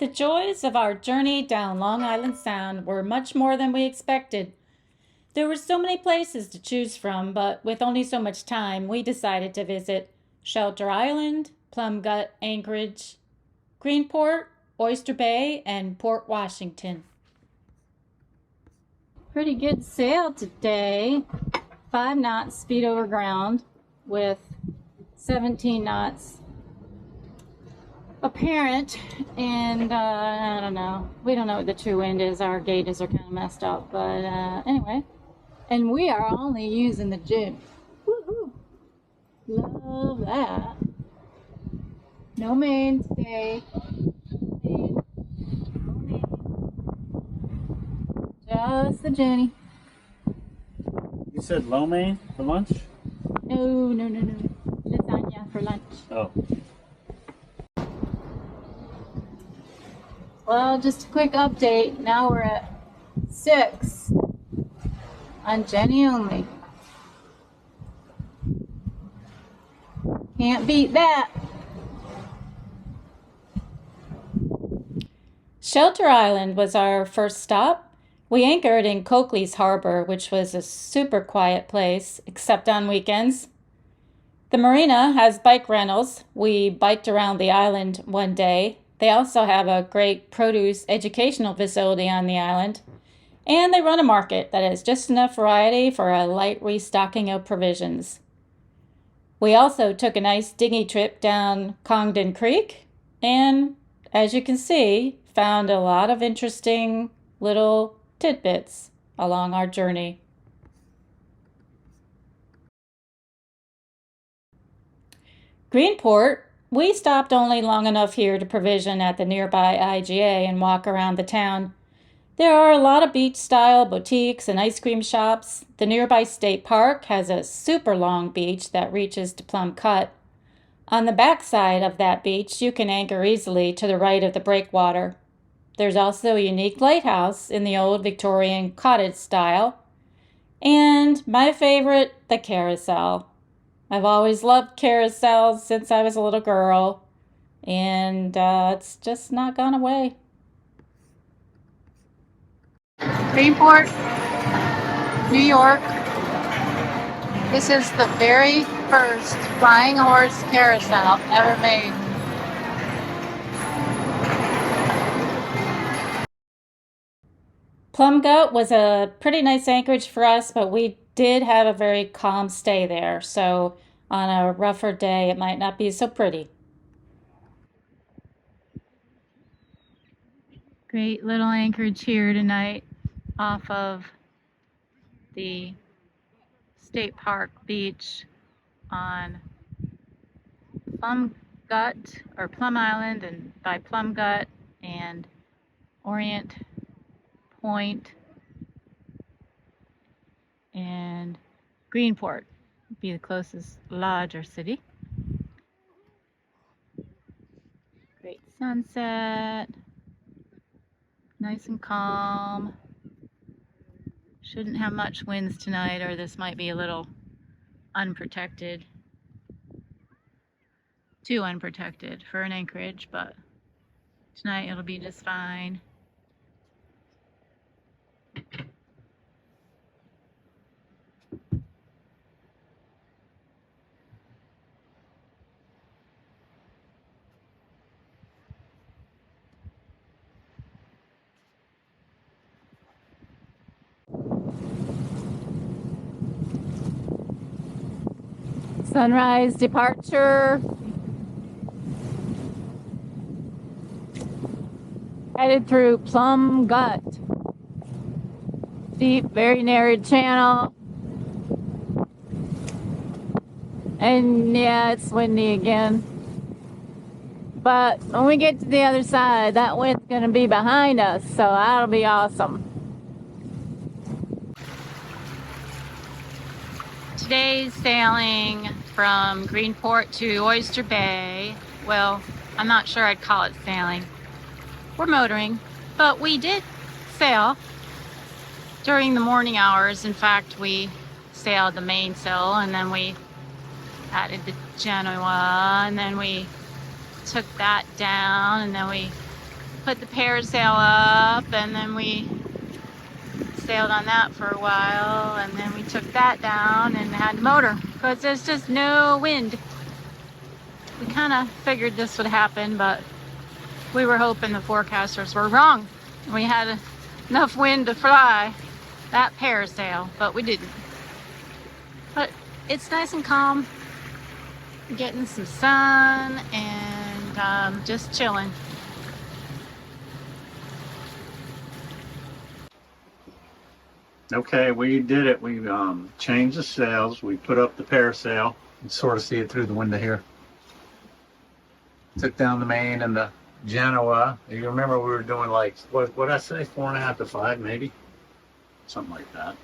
The joys of our journey down Long Island Sound were much more than we expected. There were so many places to choose from, but with only so much time, we decided to visit Shelter Island, Plum Gut, Anchorage, Greenport, Oyster Bay, and Port Washington. Pretty good sail today. 5 knots speed over ground with 17 knots apparent, and I don't know. We don't know what the true wind is. Our gauges are kind of messed up, but anyway. And we are only using the jib. Woohoo! Love that. No main today. No main. Just the Jenny. You said lo mein for lunch? No. Lasagna for lunch. Oh. Well, just a quick update. Now we're at 6 on Jenny only. Can't beat that. Shelter Island was our first stop. We anchored in Coakley's Harbor, which was a super quiet place, except on weekends. The marina has bike rentals. We biked around the island one day. They also have a great produce educational facility on the island. And they run a market that has just enough variety for a light restocking of provisions. We also took a nice dinghy trip down Congdon Creek, and as you can see, found a lot of interesting little tidbits along our journey. Greenport, we stopped only long enough here to provision at the nearby IGA and walk around the town. There are a lot of beach-style boutiques and ice cream shops. The nearby state park has a super long beach that reaches to Plum Gut. On the backside of that beach, you can anchor easily to the right of the breakwater. There's also a unique lighthouse in the old Victorian cottage style. And my favorite, the carousel. I've always loved carousels since I was a little girl, and it's just not gone away. Greenport, New York. This is the very first flying horse carousel ever made. Plum Gut was a pretty nice anchorage for us, but we did have a very calm stay there, so on a rougher day it might not be so pretty. Great little anchorage here tonight off of the State Park beach on Plum Gut, or Plum Island, and by Plum Gut and Orient Point and Greenport would be the closest lodge or city. Great sunset, nice and calm. Shouldn't have much winds tonight, or this might be a little unprotected. Too unprotected for an anchorage, but tonight it'll be just fine. Sunrise departure. Headed through Plum Gut. Deep, very narrow channel. And yeah, it's windy again. But when we get to the other side, that wind's going to be behind us, so that'll be awesome. Today's sailing from Greenport to Oyster Bay. Well, I'm not sure I'd call it sailing. We're motoring, but we did sail during the morning hours. In fact, we sailed the mainsail, and then we added the Genoa, and then we took that down, and then we put the parasail up, and then we sailed on that for a while, and then we took that down and had the motor because there's just no wind. We kind of figured this would happen, but we were hoping the forecasters were wrong. We had enough wind to fly that parasail, but we didn't. But it's nice and calm, getting some sun, and just chilling. Okay, we did it. We changed the sails. We put up the parasail. You can sort of see it through the window here. Took down the main and the Genoa. You remember we were doing like, what did I say, 4.5 to 5 maybe? Something like that.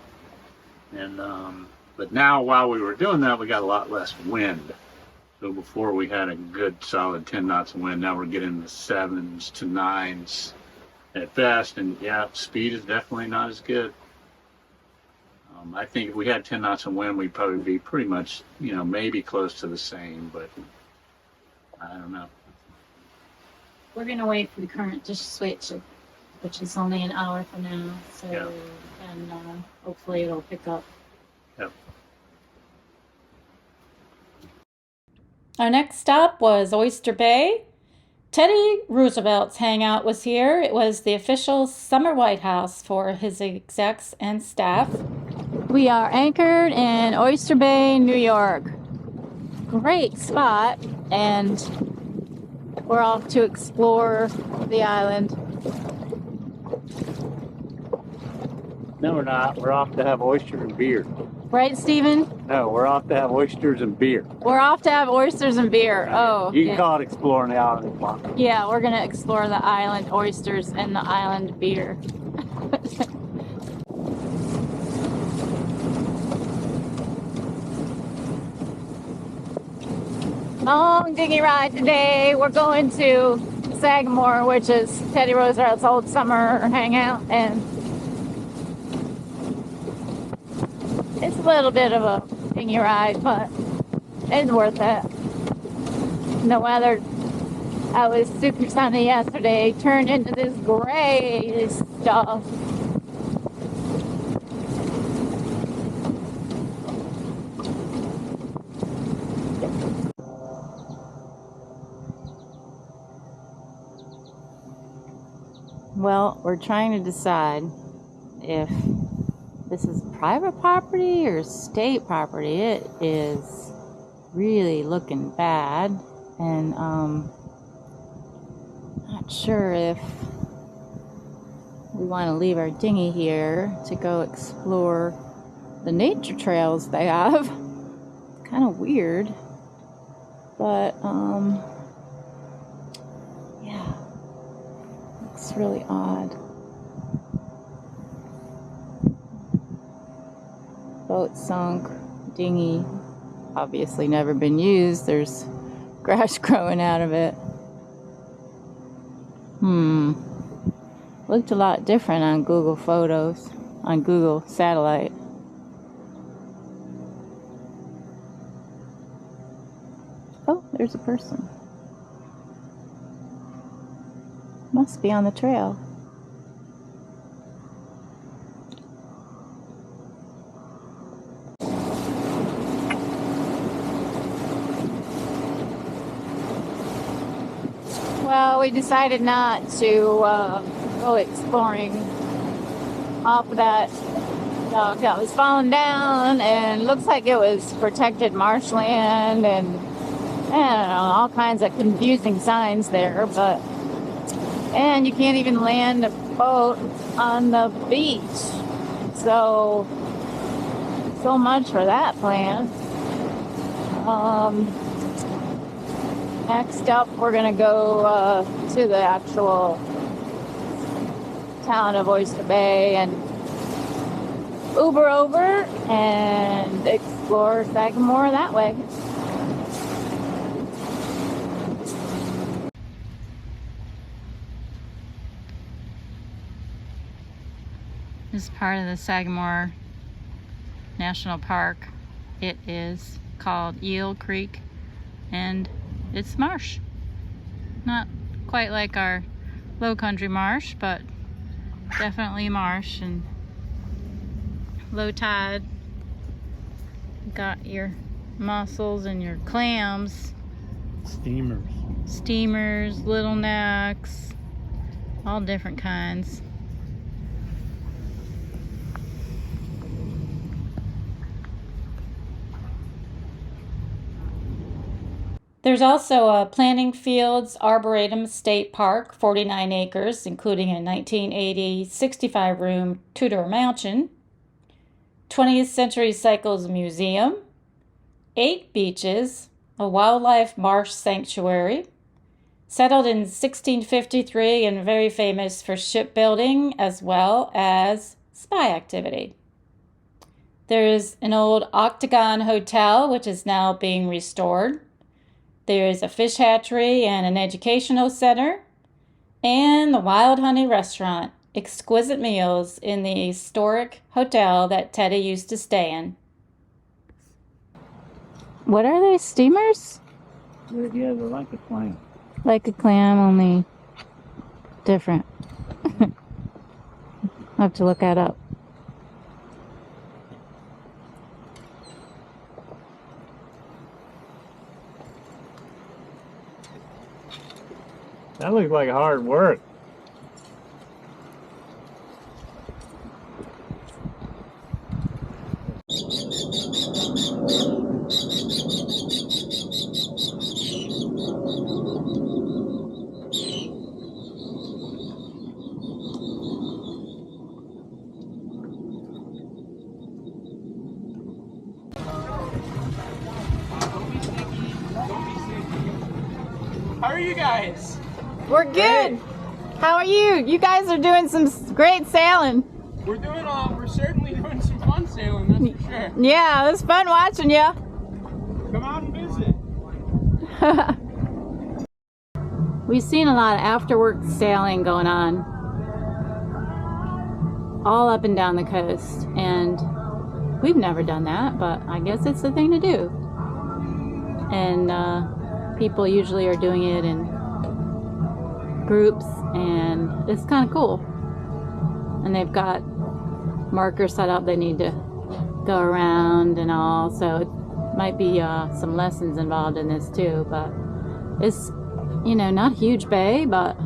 And but now while we were doing that, we got a lot less wind. So before we had a good solid 10 knots of wind, now we're getting the 7s to 9s at best. And yeah, speed is definitely not as good. I think if we had 10 knots of wind, we'd probably be pretty much, maybe close to the same, but I don't know. We're going to wait for the current to switch, which is only an hour from now. So, yeah. And hopefully it'll pick up. Yep. Our next stop was Oyster Bay. Teddy Roosevelt's hangout was here. It was the official summer White House for his execs and staff. We are anchored in Oyster Bay, New York. Great spot, and we're off to explore the island. No, we're not. We're off to have oysters and beer. Right, Stephen? No, we're off to have oysters and beer. We're off to have oysters and beer. Oh, you can call it exploring the island. Yeah, we're gonna explore the island oysters and the island beer. Long dinghy ride today. We're going to Sagamore, which is Teddy Roosevelt's old summer hangout, and it's a little bit of a dinghy ride, but it's worth it. The weather, I was super sunny yesterday, turned into this gray stuff. Well, we're trying to decide if this is private property or state property. It is really looking bad, and not sure if we want to leave our dinghy here to go explore the nature trails they have. It's kind of weird, but yeah, looks really odd. Boat sunk, dinghy obviously never been used. There's grass growing out of it. Looked a lot different on Google Photos, on Google Satellite. Oh, there's a person. Must be on the trail. Well, we decided not to go exploring off of that dock that was falling down, and looks like it was protected marshland, and I don't know, all kinds of confusing signs there, and you can't even land a boat on the beach. So much for that plan. Next up, we're going to go to the actual town of Oyster Bay and Uber over and explore Sagamore that way. This is part of the Sagamore National Park. It is called Eel Creek, and it's marsh. Not quite like our low country marsh, but definitely marsh and low tide. Got your mussels and your clams. Steamers, little necks, all different kinds. There's also a Planting Fields Arboretum State Park, 49 acres, including a 1980 65-room two-door mansion, 20th Century Cycles Museum, 8 beaches, a wildlife marsh sanctuary, settled in 1653 and very famous for shipbuilding as well as spy activity. There's an old Octagon Hotel, which is now being restored. There's a fish hatchery and an educational center, and the Wild Honey Restaurant, exquisite meals in the historic hotel that Teddy used to stay in. What are they, steamers? Yeah, they're like a clam. Like a clam, only different. I'll have to look that up. That looks like hard work. How are you guys? We're good. How are you? You guys are doing some great sailing. We're certainly doing some fun sailing, that's for sure. Yeah, it was fun watching you. Come out and visit. We've seen a lot of after-work sailing going on all up and down the coast, and we've never done that, but I guess it's the thing to do. And people usually are doing it in groups, and it's kind of cool. And they've got markers set up they need to go around and all, so it might be some lessons involved in this too. But it's, you know, not a huge bay, but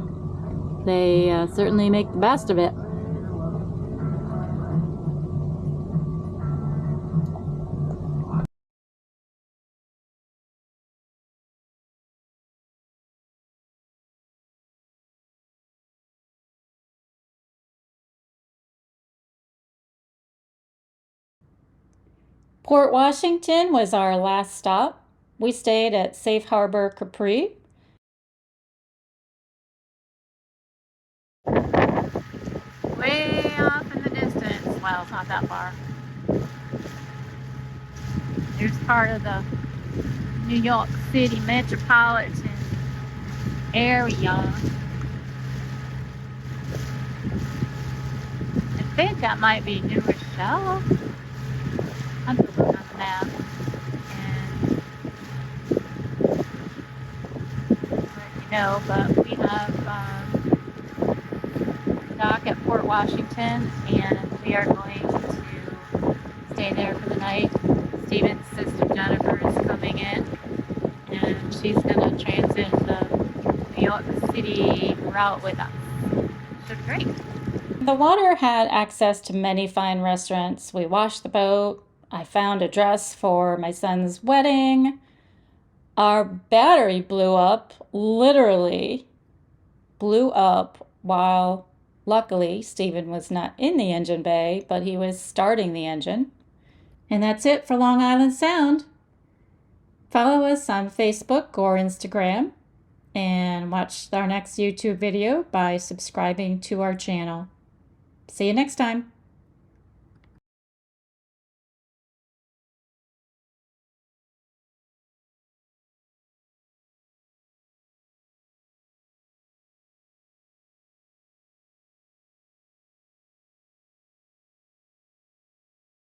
they certainly make the best of it. Port Washington was our last stop. We stayed at Safe Harbor Capri. Way off in the distance. Well, it's not that far. Here's part of the New York City metropolitan area. I think that might be New Rochelle. I'm going to look on the map and let you know, but we have dock at Port Washington, and we are going to stay there for the night. Steven's sister Jennifer is coming in, and she's going to transit the New York City route with us. Should be great. The water had access to many fine restaurants. We washed the boat. I found a dress for my son's wedding. Our battery blew up, literally blew up, while luckily Stephen was not in the engine bay, but he was starting the engine. And that's it for Long Island Sound. Follow us on Facebook or Instagram, and watch our next YouTube video by subscribing to our channel. See you next time.